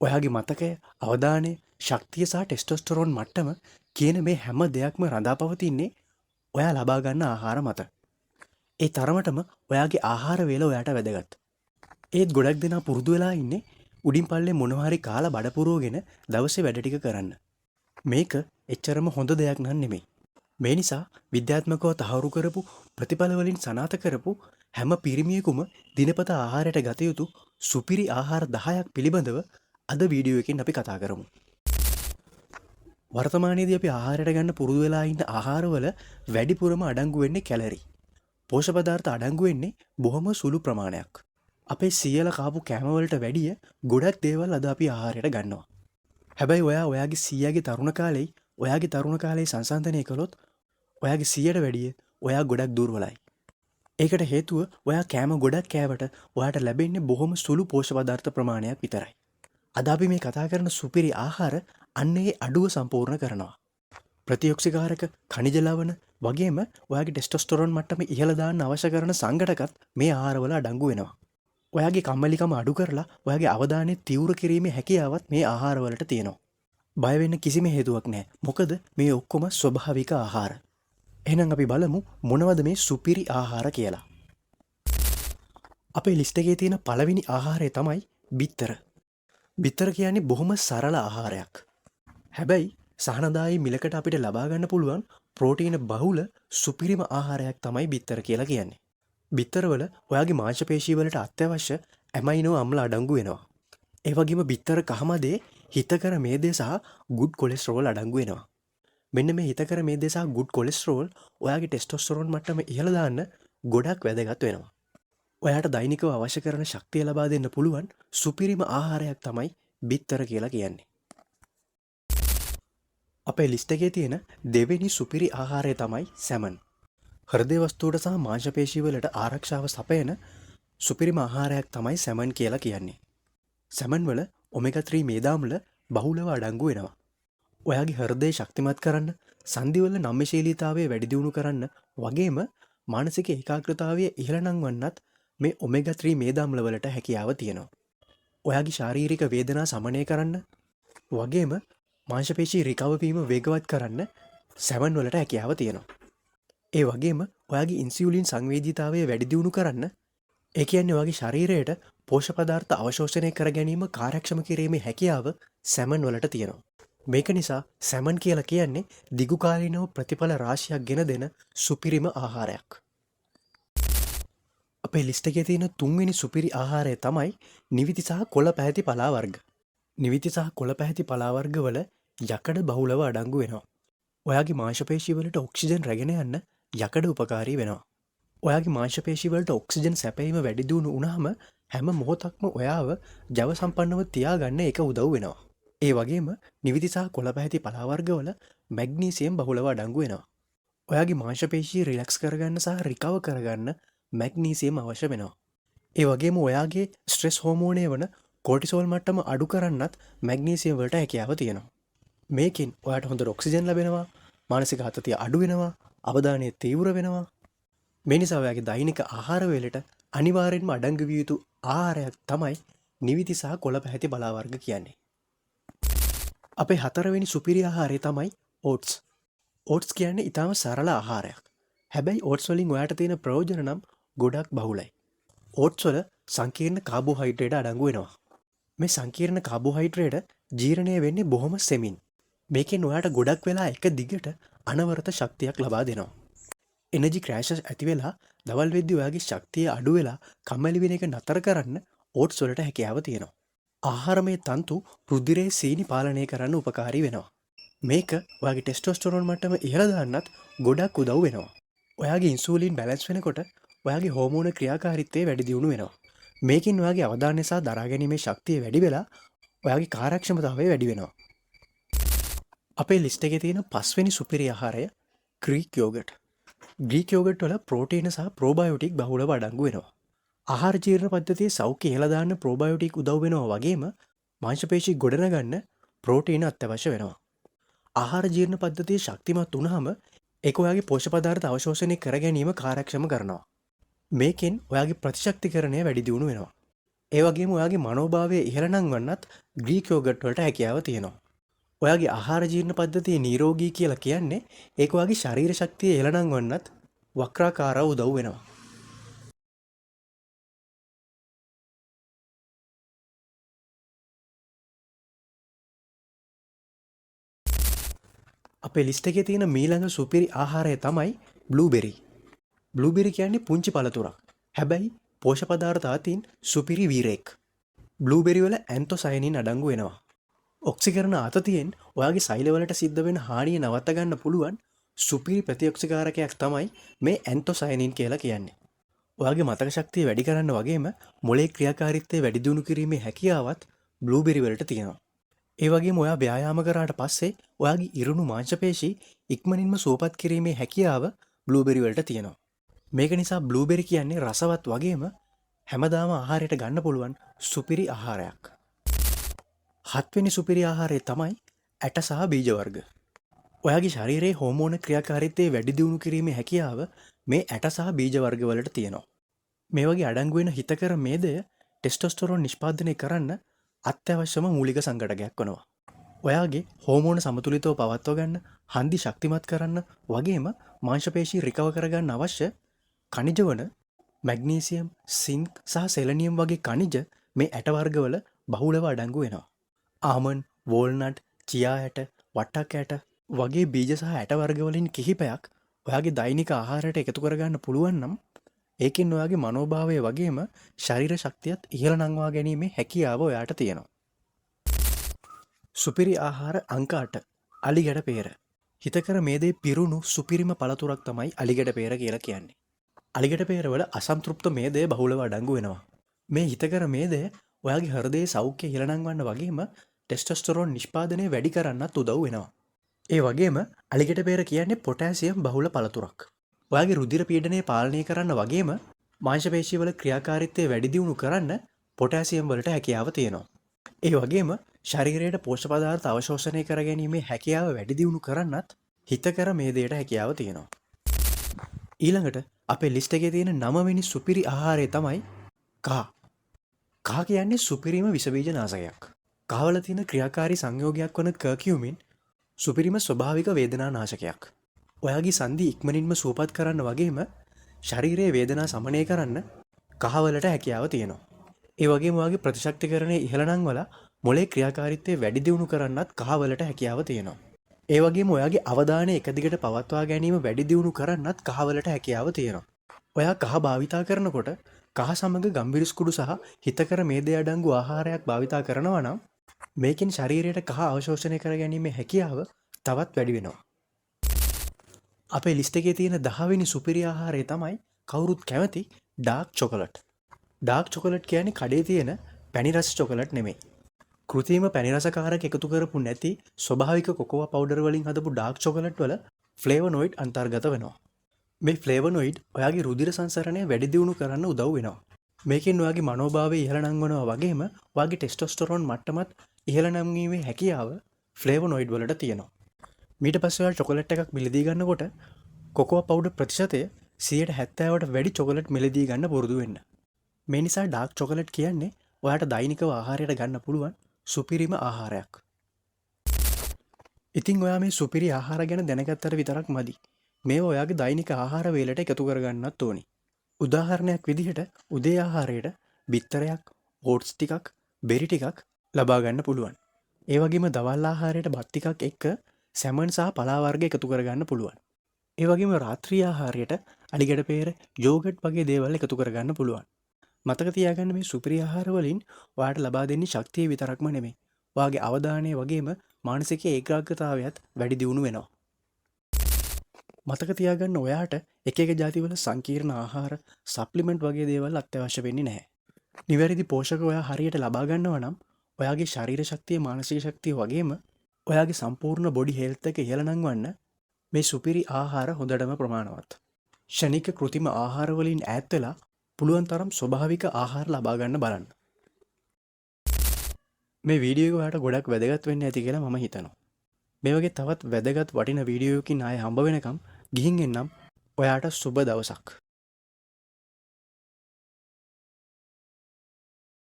ඔයාගේ මතකය, අවධානය, ශක්තිය සහ ටෙස්ටොස්ටරෝන් මට්ටම කියන මේ හැම දෙයක්ම රඳා පවතින්නේ ඔයා ලබා ගන්න ආහාර මත. ඒ තරමටම ඔයාගේ ආහාර වේල ඔයාට වැදගත්. ඒත් ගොඩක් දෙනා පුරුදු වෙලා ඉන්නේ උඩින් පල්ලේ මොනවා හරි කාලා බඩ පුරවගෙන දවසේ වැඩ ටික කරන්න. මේක එච්චරම හොඳ දෙයක් නන් නෙමෙයි. මේ නිසා විද්‍යාත්මකව තහවුරු කරපු ප්‍රතිඵල වලින් සනාථ කරපු හැම පිරිමියෙකුම දිනපතා ආහාරයට ගත යුතු සුපිරි ආහාර 10ක් පිළිබඳව අද වීඩියෝ එකෙන් අපි කතා කරමු. වර්තමානයේදී අපි ආහාරයට ගන්න පුරුදු වෙලා ඉන්න ආහාරවල වැඩිපුරම අඩංගු වෙන්නේ කැලරි. පෝෂක පදාර්ථ අඩංගු වෙන්නේ බොහොම සුළු ප්‍රමාණයක්. අපේ සියලා කාපු කෑම වලට වැඩිය ගොඩක් දේවල් අද අපි ආහාරයට ගන්නවා. හැබැයි ඔයාගේ සීයාගේ තරුණ කාලේ ඔයාගේ තරුණ කාලේ සංසන්දනය කළොත් ඔයාගේ 100ට වැඩිය ඔයා ගොඩක් දුර්වලයි. ඒකට හේතුව ඔයා කෑම ගොඩක් කෑවට ඔයාට ලැබෙන්නේ බොහොම සුළු පෝෂක පදාර්ථ ප්‍රමාණයක් විතරයි. අද අපි මේ කතා කරන සුපිරි ආහාර අන්න ඒ අඩුව සම්පූර්ණ කරනවා. ප්‍රතිඔක්සිකාරක, ඛනිජ ලවණ වගේම ඔයාගේ ටෙස්ටොස්ටරෝන් මට්ටම ඉහළ දාන්න අවශ්‍ය කරන සංඝටකත් මේ ආහාරවල අඩංගු වෙනවා. ඔයාගේ කම්මැලිකම අඩු කරලා ඔයාගේ අවධානය තීව්‍ර කිරීමේ හැකියාවත් මේ ආහාරවලට තියෙනවා. බය වෙන්න කිසිම හේතුවක් නැහැ. මොකද මේ ඔක්කොම ස්වභාවික ආහාර. එහෙනම් අපි බලමු මොනවද මේ සුපිරි ආහාර කියලා. අපේ ලිස්ට් එකේ තියෙන පළවෙනි ආහාරය තමයි බිත්තර. බිත්තර කියන්නේ බොහොම සරල ආහාරයක්. හැබැයි සහනදායී මිලකට අපිට ලබා ගන්න පුළුවන් ප්‍රෝටීන බහුල සුපිරිම ආහාරයක් තමයි බිත්තර කියලා කියන්නේ. බිත්තරවල ඔයාගේ මාංශපේශී වලට අත්‍යවශ්‍ය ඇමයිනෝ අම්ල අඩංගු වෙනවා. ඒ වගේම බිත්තර කහමදේ හිතකර මේදේ සහ ගුඩ් කොලෙස්ටරෝල් අඩංගු වෙනවා. මෙන්න මේ හිතකර මේදේ සහ ගුඩ් කොලෙස්ටරෝල් ඔයාගේ ටෙස්ටොස්ටරෝන් මට්ටම ඉහළ දාන්න ගොඩක් වැදගත් වෙනවා. ඔයාට දෛනිකව අවශ්‍ය කරන ශක්තිය ලබා දෙන්න පුළුවන් සුපිරිම ආහාරයක් තමයි බිත්තර කියලා කියන්නේ. අපේ ලිස්ට් එකේ තියෙන දෙවෙනි සුපිරි ආහාරය තමයි සැමන්. හෘදය වස්තුවට සහ මාංශපේශී වලට ආරක්ෂාව සපයන සුපිරිම ආහාරයක් තමයි සැමන් කියලා කියන්නේ. සැමන් වල ඔමෙගා 3 මේදාම්ල බහුලව අඩංගු වෙනවා. ඔයාගේ හෘදය ශක්තිමත් කරන්න, සන්ධිවල නම්‍යශීලීතාවය වැඩි දියුණු කරන්න වගේම මානසික ඒකාග්‍රතාවය ඉහළ නංවන්නත් මේ ඔමෙගා 3 මේදාම්ල වලට හැකියාව තියෙනවා. ඔයාගේ ශාරීරික වේදනා සමනය කරන්න වගේම මාංශපේශී රිකවර් වීම වේගවත් කරන්න සැමන් වලට හැකියාව තියෙනවා. ඒ වගේම ඔයාගේ ඉන්සියුලින් සංවේදීතාවය වැඩි දියුණු කරන්න, ඒ කියන්නේ ඔයාගේ ශරීරයට පෝෂක පදාර්ථ අවශෝෂණය කර ගැනීම කාර්යක්ෂම කිරීමේ හැකියාව සැමන් වලට තියෙනවා. මේක නිසා සැමන් කියලා කියන්නේ දිගුකාලීනව ප්‍රතිඵල රාශියක් ගෙන දෙන සුපිරිම ආහාරයක්. අපේ ලිස්ට් එකේ තියෙන තුන්වෙනි සුපිරි ආහාරය තමයි නිවිති සහ කොළ පැහැති පලා වර්ග. නිවිති සහ කොළ පැහැති පලා වර්ග වල යකඩ බහුලව අඩංගු වෙනවා. ඔයාගේ මාංශපේශී වලට ඔක්සිජන් රැගෙන යන්න යකඩ උපකාරී වෙනවා. ඔයාගේ මාංශපේශී වලට ඔක්සිජන් සැපයීම වැඩි දියුණු වුණාම හැම මොහොතක්ම ඔයාව ජව සම්පන්නව තියාගන්න ඒක උදව් වෙනවා. ඒ වගේම නිවිති සහ කොළ පැහැති පලා වර්ග වල මැග්නීසියම් බහුලව අඩංගු වෙනවා. ඔයාගේ මාංශපේශී රිලැක්ස් කරගන්න සහ රිකවර් කරගන්න මැග්නීසියම් අවශ්‍ය වෙනවා. ඒ වගේම ඔයාගේ ස්ට්‍රෙස් හෝමෝනය වන කෝටිසෝල් මට්ටම අඩු කරන්නත් මැග්නීසියම් වලට හැකියාව තියෙනවා. මේකෙන් ඔයාට හොඳට ඔක්සිජන් ලැබෙනවා, මානසික ආතතිය අඩු වෙනවා, අවධානය තීව්‍ර වෙනවා. මේ නිසා ඔයාගේ දෛනික ආහාර වේලට අනිවාර්යෙන්ම අඩංගු විය යුතු ආහාරයක් තමයි නිවිති සහ කොළ පැහැති පලා වර්ග කියන්නේ. අපේ හතරවෙනි සුපිරි ආහාරය තමයි ඕට්ස්. ඕට්ස් කියන්නේ ඊටම සරල ආහාරයක්. හැබැයි ඕට්ස් වලින් ඔයාට තියෙන ප්‍රයෝජන නම් ගොඩක් බහුලයි. ඕට්ස් වල සංකීර්ණ කාබෝහයිඩ්‍රේට් අඩංගු වෙනවා. මේ සංකීර්ණ කාබෝහයිඩ්‍රේට් ජීර්ණය වෙන්නේ බොහොම සෙමින්. මේකෙන් ඔයාට ගොඩක් වෙලා එක දිගට අනවරත ශක්තියක් ලබා දෙනවා. එනර්ජි ක්‍රෑෂස් ඇති වෙලා දවල් වෙද්දී ඔයාගේ ශක්තිය අඩු වෙලා කම්මැලි වෙන එක නතර කරන්න ඕට්ස් වලට හැකියාව තියෙනවා. ආහාරමය තන්තු රුධිරයේ සීනි පාලනය කරන්න උපකාරී වෙනවා. මේක ඔයාගේ ටෙස්ටොස්ටරෝන් මට්ටම ඉහළ දාන්නත් ගොඩක් උදව් වෙනවා. ඔයාගේ ඉන්සුලින් බැලන්ස් වෙනකොට ඔයාගේ හෝමෝන ක්‍රියාකාරීත්වය වැඩි දියුණු වෙනවා. මේකින් ඔයාගේ අවධානය සහ දරා ගැනීමේ ශක්තිය වැඩි වෙලා ඔයාගේ කාර්යක්ෂමතාවය වැඩි වෙනවා. අපේ ලිස්ට් එකේ තියෙන පස්වෙනි සුපිරි ආහාරය ග්‍රීක් යෝගට්. ග්‍රීක් යෝගට් වල ප්‍රෝටීන සහ ප්‍රෝබයෝටික් බහුලව අඩංගු වෙනවා. ආහාර ජීර්ණ පද්ධතියේ සෞඛ්‍ය ඉහළ දාන්න ප්‍රෝබයෝටික් උදව් වෙනවා වගේම මාංශපේශී ගොඩනගන්න ප්‍රෝටීන අත්‍යවශ්‍ය වෙනවා. ආහාර ජීර්ණ පද්ධතිය ශක්තිමත් වුණාම ඒක ඔයාගේ පෝෂක පදාර්ථ අවශෝෂණය කර ගැනීම කාර්යක්ෂම කරනවා. මේකෙන් ඔයාගේ ප්‍රතිශක්තිකරණය වැඩි දියුණු වෙනවා. ඒ වගේම ඔයාගේ මනෝභාවය ඉහළ නංවන්නත් ග්‍රීක් යෝගට් වලට හැකියාව තියෙනවා. ඔයාගේ ආහාර ජීර්ණ පද්ධතිය නිරෝගී කියලා කියන්නේ ඒක ඔයාගේ ශරීර ශක්තිය ඉහළ නංවන්නත් වක්‍රාකාරව උදව් වෙනවා. අපේ ලිස්ට් එකේ තියෙන මීළඟ සුපිරි ආහාරය තමයි බ්ලූබෙරි. බ්ලූබෙරි කියන්නේ පුංචි පළතුරක්. හැබැයි පෝෂක පදාර්ථ අතින් සුපිරි වීරයෙක්. බ්ලූබෙරි වල ඇන්තොසයනින් අඩංගු වෙනවා. ඔක්සිකරණ ආතතියෙන් ඔයාගේ සෛලවලට සිද්ධ වෙන හානිය නවත්ත ගන්න පුළුවන් සුපිරි ප්‍රතිඔක්සිකාරකයක් තමයි මේ ඇන්තොසයනින් කියලා කියන්නේ. ඔයාගේ මතක ශක්තිය වැඩි කරන්න වගේම මොලේ ක්‍රියාකාරීත්වය වැඩි දියුණු කිරීමේ හැකියාවත් බ්ලූබෙරි වලට තියෙනවා. ඒ වගේම ඔයා ව්‍යායාම කරාට පස්සේ ඔයාගේ ඉරුණු මාංශපේශී ඉක්මනින්ම සුවපත් කිරීමේ හැකියාව බ්ලූබෙරි වලට තියෙනවා. මේක නිසා බ්ලූබෙරි කියන්නේ රසවත් වගේම හැමදාම ආහාරයට ගන්න පුළුවන් සුපිරි ආහාරයක්. 7 වෙනි සුපිරි ආහාරය තමයි ඇට සහ බීජ වර්ග. ඔයාගේ ශරීරයේ හෝමෝන ක්‍රියාකාරීත්වය වැඩි දියුණු කිරීමේ හැකියාව මේ ඇට සහ බීජ වර්ග වලට තියෙනවා. මේ වගේ අඩංගු වෙන හිතකර මේදය ටෙස්ටොස්ටෙරෝන් නිෂ්පාදනය කරන්න අත්‍යවශ්‍යම මූලික සංඝටකයක් වනවා. ඔයාගේ හෝමෝන සමතුලිතව පවත්වා ගන්න, හන්දි ශක්තිමත් කරන්න වගේම මාංශපේශී රිකවර් කරගන්න අවශ්‍ය කනිජ වන මැග්නීසියම්, සින්ක් සහ සෙලනියම් වගේ කනිජ මේ ඇට වර්ගවල බහුලව අඩංගු වෙනවා. ආමන්ඩ්, වෝල්නට්, චියා ඇට, වට්ටක් ඇට වගේ බීජ සහ ඇට වර්ගවලින් කිහිපයක් ඔයාගේ දෛනික ආහාරයට එකතු කරගන්න පුළුවන් නම් ඒකෙන් ඔයාගේ මනෝභාවය වගේම ශරීර ශක්තියත් ඉහළ නංවා ගැනීමේ හැකියාව ඔයාට තියෙනවා. සුපිරි ආහාර අංක 8 අලිගැට පේර. හිතකර මේදේ පිරුණු සුපිරිම පළතුරක් තමයි අලිගැට පේර කියලා කියන්නේ. අලිගැට පේරවල අසන්තෘප්ත මේදය බහුලව අඩංගු වෙනවා. මේ හිතකර මේදය ඔයාගේ හෘදයේ සෞඛ්‍ය ඉහළ නංවන්න වගේම ටෙස්ටොස්ටෙරෝන් නිෂ්පාදනය වැඩි කරන්නත් උදව් වෙනවා. ඒ වගේම අලිගැට පේර කියන්නේ පොටෑසියම් බහුල පළතුරක්. ඔයාගේ රුධිර පීඩනය පාලනය කරන්න වගේම මාංශපේශීවල ක්‍රියාකාරීත්වය වැඩි දියුණු කරන්න පොටෑසියම් වලට හැකියාව තියෙනවා. ඒ වගේම ශරීරයට පෝෂක පදාර්ථ අවශෝෂණය කර ගැනීමේ හැකියාව වැඩි දියුණු කරන්නත් හිතකර මේදයට හැකියාව තියෙනවා. ඊළඟට අපේ ලිස්ට් එකේ තියෙන 9 වෙනි සුපිරි ආහාරය තමයි කහ. කහ කියන්නේ සුපිරිම විස බීජ නාශකයක්. කහවල තියෙන ක්‍රියාකාරී සංයෝගයක් වන කර්කියුමින් සුපිරිම ස්වභාවික වේදනා නාශකයක්. ඔයාගේ සන්ධි ඉක්මනින්ම සුවපත් කරන්න වගේම ශරීරයේ වේදනා සමනය කරන්න කහවලට හැකියාව තියෙනවා. ඒ වගේම ඔයාගේ ප්‍රතිශක්තිකරණය ඉහළ නංවලා මොලේ ක්‍රියාකාරීත්වය වැඩි දියුණු කරන්නත් කහවලට හැකියාව තියෙනවා. ඒ වගේම ඔයාගේ අවධානය එක දිගට පවත්වා ගැනීම වැඩි දියුණු කරන්නත් කහවලට හැකියාව තියෙනවා. ඔයා කහ භාවිතා කරනකොට කහ සමග ගම්බිරිස්කුඩු සහ හිතකර මේදය අඩංගු ආහාරයක් භාවිතා කරනවා නම් මේකෙන් ශරීරයට කහ අවශෝෂණය කර ගැනීමේ හැකියාව තවත් වැඩි වෙනවා. අපේ ලිස්ට් එකේ තියෙන 10 වෙනි සුපිරි ආහාරය තමයි කවුරුත් කැමති ඩාර්ක් චොකලට්. ඩාර්ක් චොකලට් කියන්නේ කඩේ තියෙන පැණි රස චොකලට් නෙමෙයි. කෘත්‍රිම පැණි රසකාරක එකතු කරපු නැති ස්වභාවික කොකෝවා පවුඩර් වලින් හදපු ඩාර්ක් චොකලට් වල ෆ්ලේවනොයිඩ් අන්තර්ගත වෙනවා. මේ ෆ්ලේවනොයිඩ් ඔයාගේ රුධිර සංසරණය වැඩි දියුණු කරන්න උදව් වෙනවා. මේකෙන් ඔයාගේ මනෝභාවය ඉහළ නංවනවා වගේම ඔයාගේ ටෙස්ටොස්ටෙරෝන් මට්ටමත් ඉහළ නංවීමේ හැකියාව ෆ්ලේවනොයිඩ් වලට තියෙනවා. මීට පස්සේ ඔයා චොකලට් එකක් මිලදී ගන්නකොට කොකෝවා පවුඩර් ප්‍රතිශතය 70%ට වැඩි චොකලට් මිලදී ගන්න පුරුදු වෙන්න. මේ නිසා ඩාර්ක් චොකලට් කියන්නේ ඔයාට දෛනිකව ආහාරයට ගන්න පුළුවන් සුපිරිම ආහාරයක්. ඉතින් ඔයා මේ සුපිරි ආහාර ගැන දැනගත්තට විතරක් මදි. මේවා ඔයාගේ දෛනික ආහාර වේලට එකතු කරගන්නත් ඕනි. උදාහරණයක් විදිහට උදේ ආහාරයට බිත්තරයක්, ඕට්ස් ටිකක්, බෙරි ටිකක් ලබා ගන්න පුළුවන්. ඒ වගේම දවල් ආහාරයට බත් ටිකක් එක්ක සැමන් සහ පලා වර්ග එකතු කරගන්න පුළුවන්. ඒ වගේම රාත්‍රී ආහාරයට අලිගැට පේර, යෝගට් වගේ දේවල් එකතු කරගන්න පුළුවන්. මතක තියාගන්න මේ සුපිරි ආහාර වලින් ඔයාට ලබා දෙන්නේ ශක්තිය විතරක්ම නෙමෙයි. ඔයාගේ අවධානය වගේම මානසික ඒකාග්‍රතාවයත් වැඩි දියුණු වෙනවා. මතක තියාගන්න ඔයාට එක එක ජාතිවල සංකීර්ණ ආහාර, සප්ලිමන්ට් වගේ දේවල් අත්‍යවශ්‍ය වෙන්නේ නැහැ. නිවැරදි පෝෂක ඔයා හරියට ලබා ගන්නවා නම් ඔයාගේ ශරීර ශක්තිය, මානසික ශක්තිය වගේම ඔයාගේ සම්පූර්ණ බොඩි හෙල්ත් එක ඉහළ නංවන්න මේ සුපිරි ආහාර හොඳටම ප්‍රමාණවත්. ෂණික කෘතිම ආහාර වලින් ඈත් වෙලා පුළුවන් තරම් ස්වභාවික ආහාර ලබා ගන්න බලන්න. මේ වීඩියෝ එක ඔයාලට ගොඩක් වැදගත් වෙන්න ඇති කියලා මම හිතනවා. මේ වගේ තවත් වැදගත් වටින වීඩියෝකින් ආයෙ හම්බ වෙනකම් ගිහින් එන්නම්. ඔයාට සුබ දවසක්.